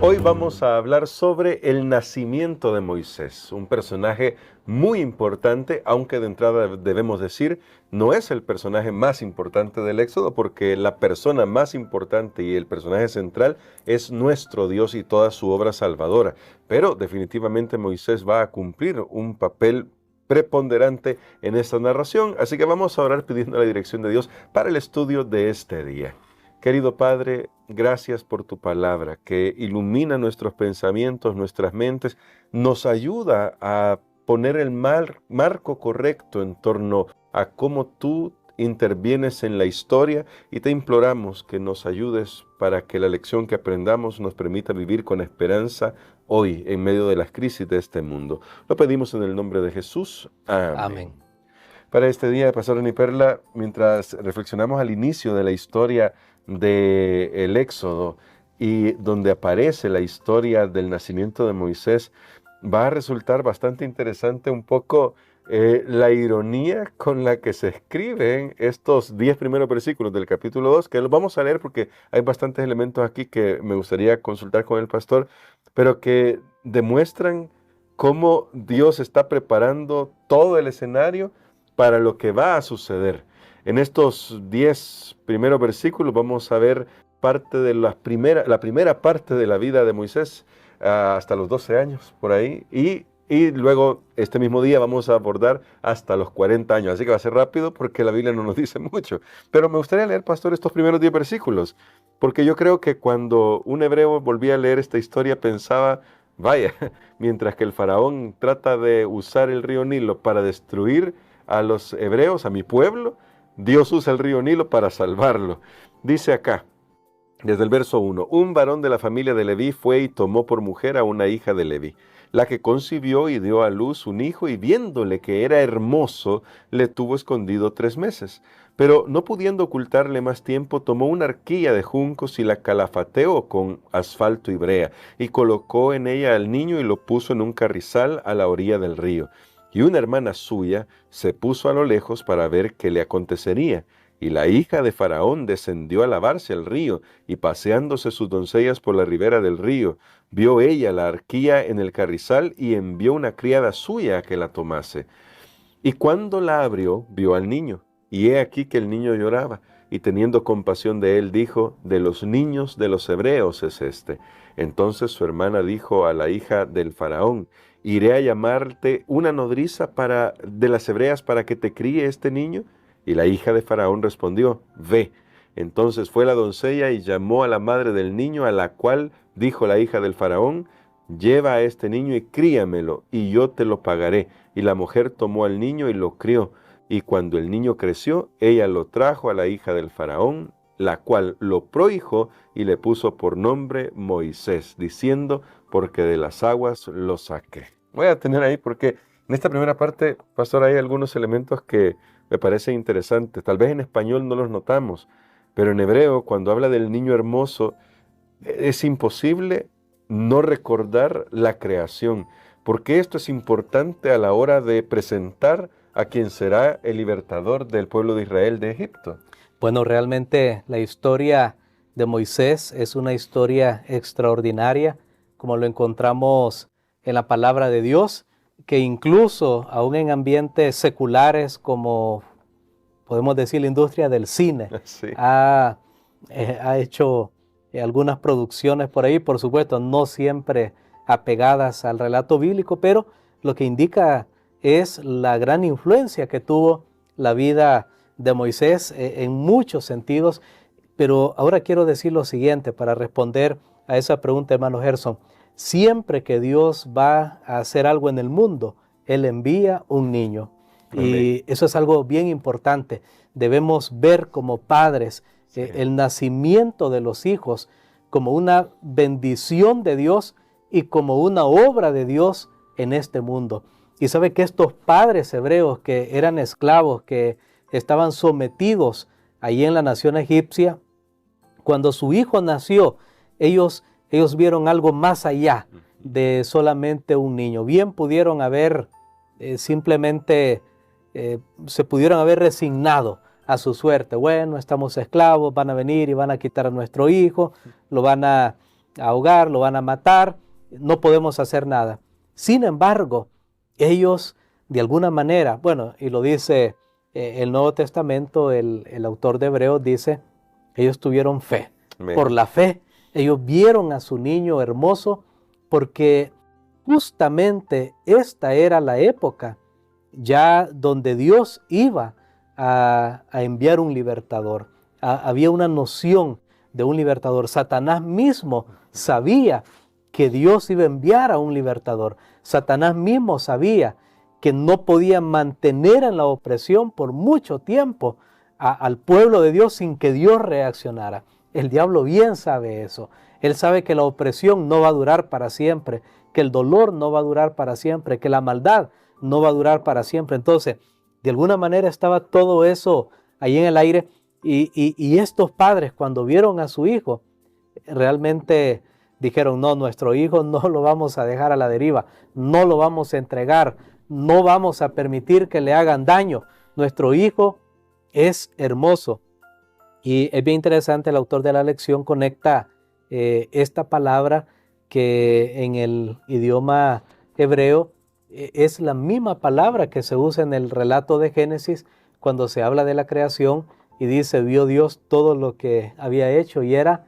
Hoy vamos a hablar sobre el nacimiento de Moisés, un personaje muy importante, aunque de entrada debemos decir, no es el personaje más importante del Éxodo, porque la persona más importante y el personaje central es nuestro Dios y toda su obra salvadora. Pero definitivamente Moisés va a cumplir un papel preponderante en esta narración, así que vamos a orar pidiendo la dirección de Dios para el estudio de este día. Querido Padre, gracias por tu palabra que ilumina nuestros pensamientos, nuestras mentes, nos ayuda a poner el marco correcto en torno a cómo tú intervienes en la historia y te imploramos que nos ayudes para que la lección que aprendamos nos permita vivir con esperanza hoy en medio de las crisis de este mundo. Lo pedimos en el nombre de Jesús. Amén. Amén. Para este día, Pastor Ani Perla, mientras reflexionamos al inicio de la historia del Éxodo y donde aparece la historia del nacimiento de Moisés, va a resultar bastante interesante un poco la ironía con la que se escriben estos 10 primeros versículos del capítulo 2, que los vamos a leer porque hay bastantes elementos aquí que me gustaría consultar con el pastor, pero que demuestran cómo Dios está preparando todo el escenario para lo que va a suceder. En estos 10 primeros versículos vamos a ver parte de la primera parte de la vida de Moisés, hasta los 12 años, por ahí, y luego este mismo día vamos a abordar hasta los 40 años, así que va a ser rápido porque la Biblia no nos dice mucho. Pero me gustaría leer, pastor, estos primeros 10 versículos, porque yo creo que cuando un hebreo volvía a leer esta historia pensaba, vaya, mientras que el faraón trata de usar el río Nilo para destruir a los hebreos, a mi pueblo, Dios usa el río Nilo para salvarlo. Dice acá, desde el verso 1, un varón de la familia de Leví fue y tomó por mujer a una hija de Leví, la que concibió y dio a luz un hijo, y viéndole que era hermoso, le tuvo escondido 3 meses. Pero no pudiendo ocultarle más tiempo, tomó una arquilla de juncos y la calafateó con asfalto y brea, y colocó en ella al niño y lo puso en un carrizal a la orilla del río. Y una hermana suya se puso a lo lejos para ver qué le acontecería. Y la hija de Faraón descendió a lavarse al río, y paseándose sus doncellas por la ribera del río, vio ella la arquilla en el carrizal y envió una criada suya a que la tomase. Y cuando la abrió, vio al niño, y he aquí que el niño lloraba, y teniendo compasión de él, dijo, de los niños de los hebreos es este. Entonces su hermana dijo a la hija del Faraón, iré a llamarte una nodriza de las hebreas para que te críe este niño. Y la hija de Faraón respondió, ve. Entonces fue la doncella y llamó a la madre del niño, a la cual dijo la hija del Faraón, lleva a este niño y críamelo, y yo te lo pagaré. Y la mujer tomó al niño y lo crió. Y cuando el niño creció, ella lo trajo a la hija del Faraón, la cual lo prohijó y le puso por nombre Moisés, diciendo, porque de las aguas lo saqué. Voy a tener ahí porque en esta primera parte, pastor, hay algunos elementos que me parecen interesantes. Tal vez en español no los notamos, pero en hebreo, cuando habla del niño hermoso, es imposible no recordar la creación, porque esto es importante a la hora de presentar a quien será el libertador del pueblo de Israel de Egipto. Bueno, realmente la historia de Moisés es una historia extraordinaria, como lo encontramos en la palabra de Dios, que incluso aún en ambientes seculares como podemos decir la industria del cine, Sí. ha hecho algunas producciones por ahí, por supuesto, no siempre apegadas al relato bíblico, pero lo que indica es la gran influencia que tuvo la vida de Moisés en muchos sentidos. Pero ahora quiero decir lo siguiente para responder a esa pregunta, hermano Gerson. Siempre que Dios va a hacer algo en el mundo, Él envía un niño. Amén. Y eso es algo bien importante. Debemos ver como padres Sí. el nacimiento de los hijos como una bendición de Dios y como una obra de Dios en este mundo. Y sabe que estos padres hebreos que eran esclavos, que estaban sometidos allí en la nación egipcia, cuando su hijo nació, ellos vieron algo más allá de solamente un niño. Bien pudieron haber simplemente se pudieron haber resignado a su suerte. Bueno, estamos esclavos, van a venir y van a quitar a nuestro hijo, lo van a ahogar, lo van a matar, no podemos hacer nada. Sin embargo, ellos de alguna manera, bueno, y lo dice el Nuevo Testamento, el autor de Hebreos dice, ellos tuvieron fe. Amén. Por la fe, ellos vieron a su niño hermoso, porque justamente esta era la época ya donde Dios iba a enviar un libertador. Había una noción de un libertador. Satanás mismo sabía que Dios iba a enviar a un libertador. Satanás mismo sabía que no podía mantener en la opresión por mucho tiempo al pueblo de Dios sin que Dios reaccionara. El diablo bien sabe eso. Él sabe que la opresión no va a durar para siempre, que el dolor no va a durar para siempre, que la maldad no va a durar para siempre. Entonces, de alguna manera estaba todo eso ahí en el aire, y estos padres, cuando vieron a su hijo, realmente dijeron, no, nuestro hijo no lo vamos a dejar a la deriva, no lo vamos a entregar, no vamos a permitir que le hagan daño. Nuestro hijo es hermoso. Y es bien interesante, el autor de la lección conecta esta palabra que en el idioma hebreo es la misma palabra que se usa en el relato de Génesis cuando se habla de la creación y dice, vio Dios todo lo que había hecho y era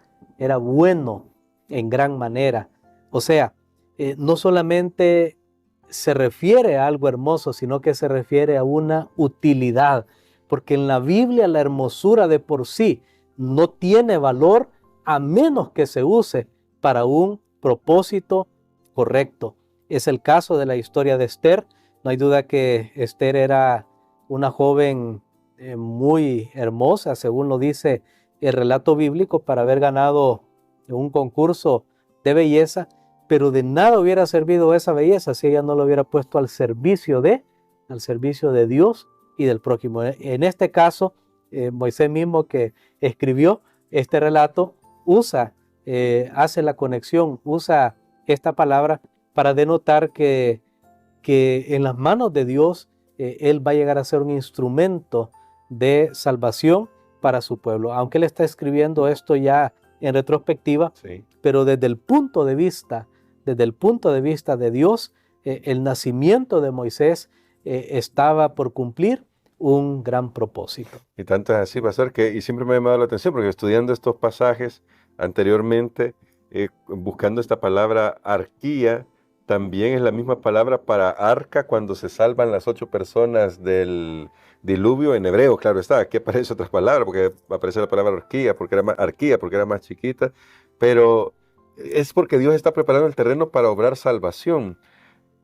bueno en gran manera. O sea, no solamente se refiere a algo hermoso, sino que se refiere a una utilidad, porque en la Biblia la hermosura de por sí no tiene valor a menos que se use para un propósito correcto. Es el caso de la historia de Esther. No hay duda que Esther era una joven muy hermosa, según lo dice el relato bíblico, para haber ganado un concurso de belleza, pero de nada hubiera servido esa belleza si ella no lo hubiera puesto al servicio de Dios y del prójimo. En este caso, Moisés mismo, que escribió este relato, hace la conexión, usa esta palabra para denotar que en las manos de Dios Él va a llegar a ser un instrumento de salvación para su pueblo. Aunque Él está escribiendo esto ya en retrospectiva, sí, pero desde el punto de vista de Dios, el nacimiento de Moisés estaba por cumplir un gran propósito. Y tanto es así, pastor, y siempre me ha llamado la atención, porque estudiando estos pasajes anteriormente, buscando esta palabra arquía, también es la misma palabra para arca cuando se salvan las 8 personas del diluvio en hebreo. Claro está, aquí aparece otra palabra, porque aparece la palabra arquía, porque era más chiquita, pero es porque Dios está preparando el terreno para obrar salvación.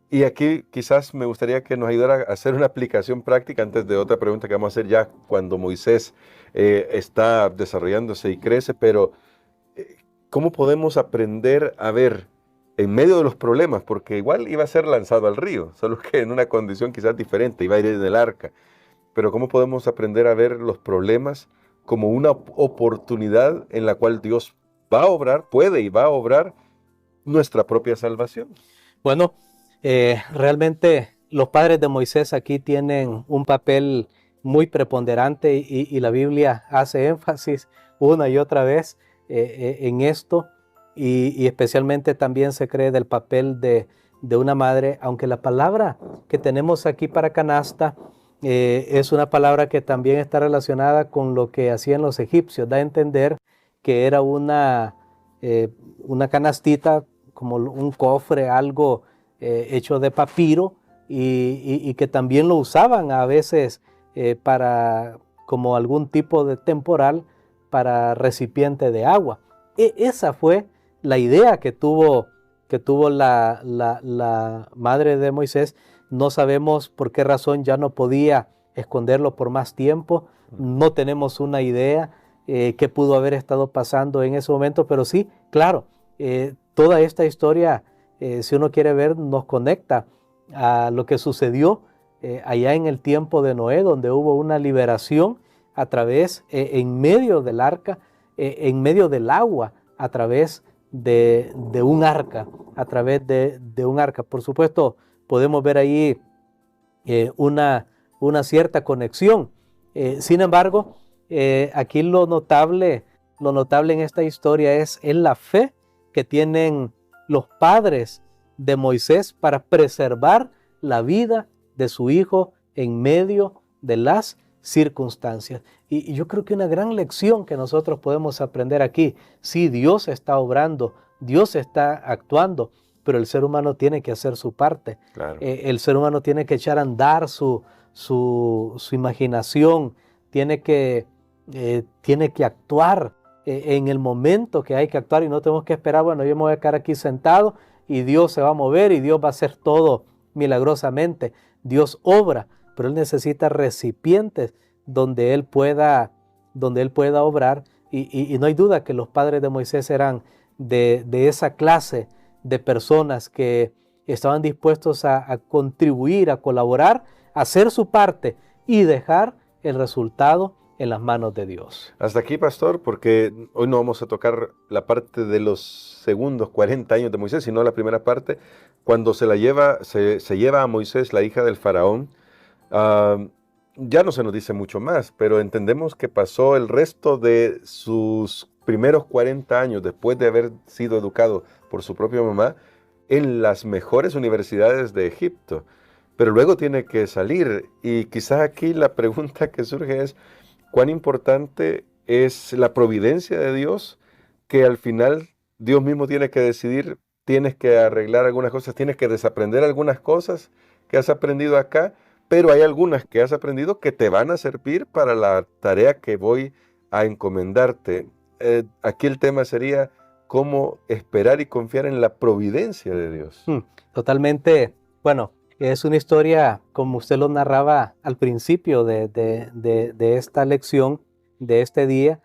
Y aquí quizás me gustaría que nos ayudara a hacer una aplicación práctica antes de otra pregunta que vamos a hacer ya cuando Moisés está desarrollándose y crece, pero ¿cómo podemos aprender a ver en medio de los problemas? Porque igual iba a ser lanzado al río, solo que en una condición quizás diferente, iba a ir en el arca. Pero ¿cómo podemos aprender a ver los problemas como una oportunidad en la cual Dios va a obrar, puede y va a obrar nuestra propia salvación? Bueno, realmente los padres de Moisés aquí tienen un papel muy preponderante y la Biblia hace énfasis una y otra vez en esto, y especialmente también se cree del papel de una madre, aunque la palabra que tenemos aquí para canasta es una palabra que también está relacionada con lo que hacían los egipcios. Da a entender que era una canastita, como un cofre, algo hecho de papiro, y que también lo usaban a veces para como algún tipo de temporal para recipiente de agua. Esa fue la idea que tuvo la madre de Moisés. No sabemos por qué razón ya no podía esconderlo por más tiempo. No tenemos una idea qué pudo haber estado pasando en ese momento, pero sí, claro, toda esta historia, si uno quiere ver, nos conecta a lo que sucedió allá en el tiempo de Noé, donde hubo una liberación a través, en medio del arca, en medio del agua, a través de un arca, un arca. Por supuesto, podemos ver ahí una cierta conexión Sin embargo, aquí lo notable en esta historia es la fe que tienen los padres de Moisés para preservar la vida de su hijo en medio de las circunstancias. Y yo creo que una gran lección que nosotros podemos aprender aquí, sí, Dios está obrando, Dios está actuando, pero el ser humano tiene que hacer su parte. Claro. El ser humano tiene que echar a andar su imaginación, tiene que actuar en el momento que hay que actuar, y no tenemos que esperar, bueno, yo me voy a quedar aquí sentado y Dios se va a mover y Dios va a hacer todo milagrosamente. Dios obra, pero Él necesita recipientes donde Él pueda obrar, y no hay duda que los padres de Moisés eran de esa clase de personas que estaban dispuestos a contribuir, a colaborar, a hacer su parte y dejar el resultado en las manos de Dios. Hasta aquí, pastor, porque hoy no vamos a tocar la parte de los segundos 40 años de Moisés, sino la primera parte, cuando se lleva a Moisés, la hija del faraón. Ya no se nos dice mucho más, pero entendemos que pasó el resto de sus primeros 40 años, después de haber sido educado por su propia mamá, en las mejores universidades de Egipto. Pero luego tiene que salir, y quizás aquí la pregunta que surge es, ¿cuán importante es la providencia de Dios? Que al final Dios mismo tiene que decidir, tienes que arreglar algunas cosas, tienes que desaprender algunas cosas que has aprendido acá, pero hay algunas que has aprendido que te van a servir para la tarea que voy a encomendarte. Aquí el tema sería cómo esperar y confiar en la providencia de Dios. Totalmente, bueno, es una historia, como usted lo narraba al principio de esta lección, de este día,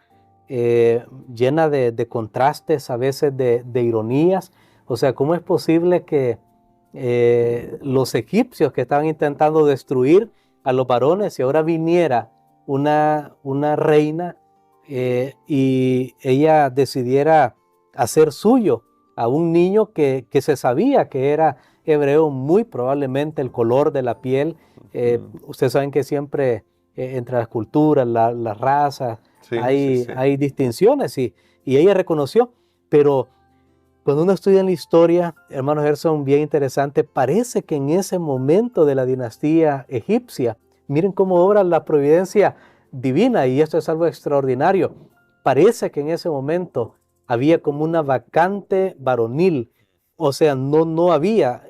llena de contrastes, a veces de ironías. O sea, ¿cómo es posible que los egipcios que estaban intentando destruir a los varones, y ahora viniera una reina y ella decidiera hacer suyo a un niño que se sabía que era hebreo, muy probablemente el color de la piel? Ustedes saben que siempre entre las culturas, las razas, Sí, hay distinciones, y ella reconoció. Pero cuando uno estudia en la historia, hermano Gerson, bien interesante, parece que en ese momento de la dinastía egipcia, miren cómo obra la providencia divina, y esto es algo extraordinario, parece que en ese momento había como una vacante varonil. O sea, no había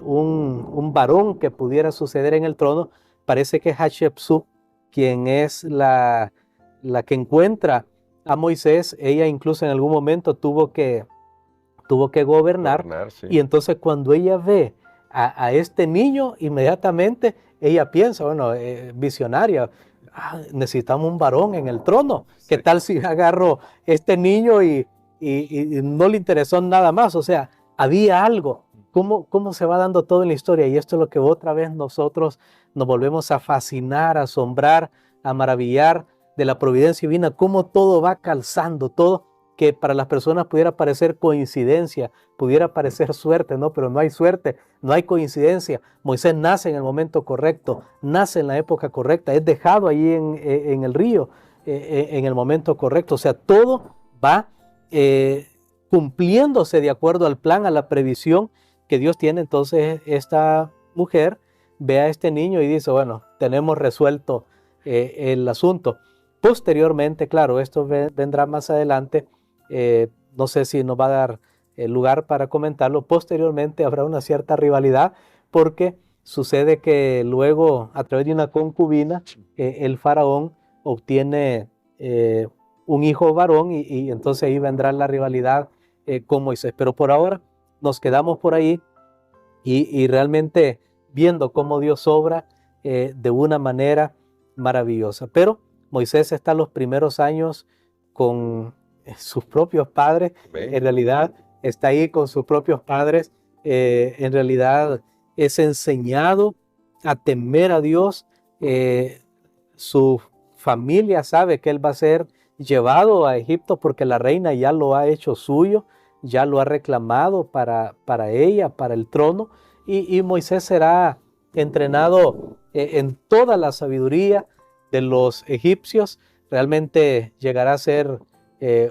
un varón que pudiera suceder en el trono. Parece que Hatshepsut, quien es la que encuentra a Moisés, ella incluso en algún momento tuvo que gobernar, sí. Y entonces cuando ella ve a este niño, inmediatamente ella piensa, bueno, visionaria, necesitamos un varón en el trono. Sí. ¿Qué tal si agarro este niño y no le interesó nada más? O sea, había algo. ¿Cómo se va dando todo en la historia? Y esto es lo que otra vez nosotros nos volvemos a fascinar, a asombrar, a maravillar de la providencia divina, cómo todo va calzando, todo que para las personas pudiera parecer coincidencia, pudiera parecer suerte, ¿no? Pero no hay suerte, no hay coincidencia. Moisés nace en el momento correcto, nace en la época correcta, es dejado ahí en el río en el momento correcto. O sea, todo va cumpliéndose de acuerdo al plan, a la previsión que Dios tiene. Entonces esta mujer ve a este niño y dice, bueno, tenemos resuelto el asunto. Posteriormente, claro, esto vendrá más adelante, no sé si nos va a dar lugar para comentarlo. Posteriormente habrá una cierta rivalidad, porque sucede que luego, a través de una concubina, el faraón obtiene un hijo varón, y entonces ahí vendrá la rivalidad con Moisés. Pero por ahora nos quedamos por ahí y realmente viendo cómo Dios obra de una manera maravillosa. Pero Moisés está los primeros años con sus propios padres. En realidad está ahí con sus propios padres. En realidad es enseñado a temer a Dios. Su familia sabe que él va a ser llevado a Egipto porque la reina ya lo ha hecho suyo, ya lo ha reclamado para ella, para el trono, y Moisés será entrenado en toda la sabiduría de los egipcios, realmente llegará a ser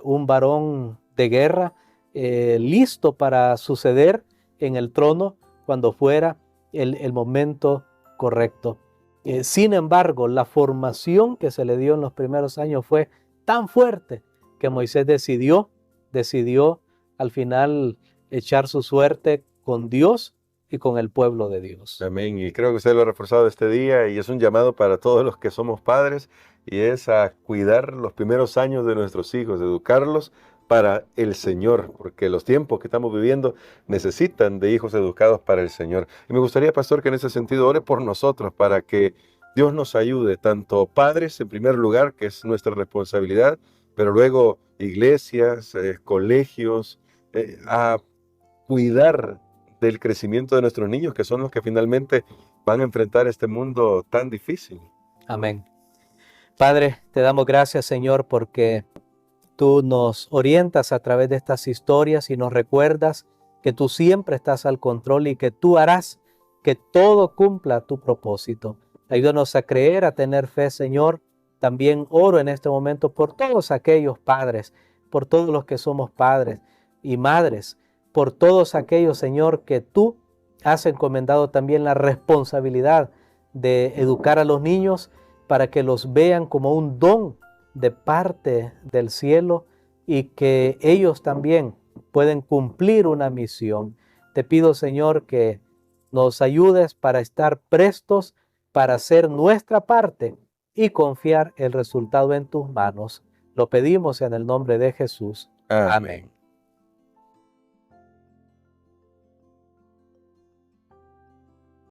un varón de guerra, listo para suceder en el trono cuando fuera el momento correcto. Sin embargo, la formación que se le dio en los primeros años fue tan fuerte que Moisés decidió al final echar su suerte con Dios y con el pueblo de Dios. Amén. Y creo que usted lo ha reforzado este día y es un llamado para todos los que somos padres y es a cuidar los primeros años de nuestros hijos, educarlos para el Señor, porque los tiempos que estamos viviendo necesitan de hijos educados para el Señor. Y me gustaría, pastor, que en ese sentido ore por nosotros para que Dios nos ayude, tanto padres en primer lugar, que es nuestra responsabilidad, pero luego iglesias, colegios, a cuidar del crecimiento de nuestros niños, que son los que finalmente van a enfrentar este mundo tan difícil. Amén. Padre, te damos gracias, Señor, porque tú nos orientas a través de estas historias y nos recuerdas que tú siempre estás al control y que tú harás que todo cumpla tu propósito. Ayúdanos a creer, a tener fe, Señor. También oro en este momento por todos aquellos padres, por todos los que somos padres y madres, por todos aquellos, Señor, que tú has encomendado también la responsabilidad de educar a los niños para que los vean como un don de parte del cielo y que ellos también pueden cumplir una misión. Te pido, Señor, que nos ayudes para estar prestos para hacer nuestra parte y confiar el resultado en tus manos. Lo pedimos en el nombre de Jesús. Amén.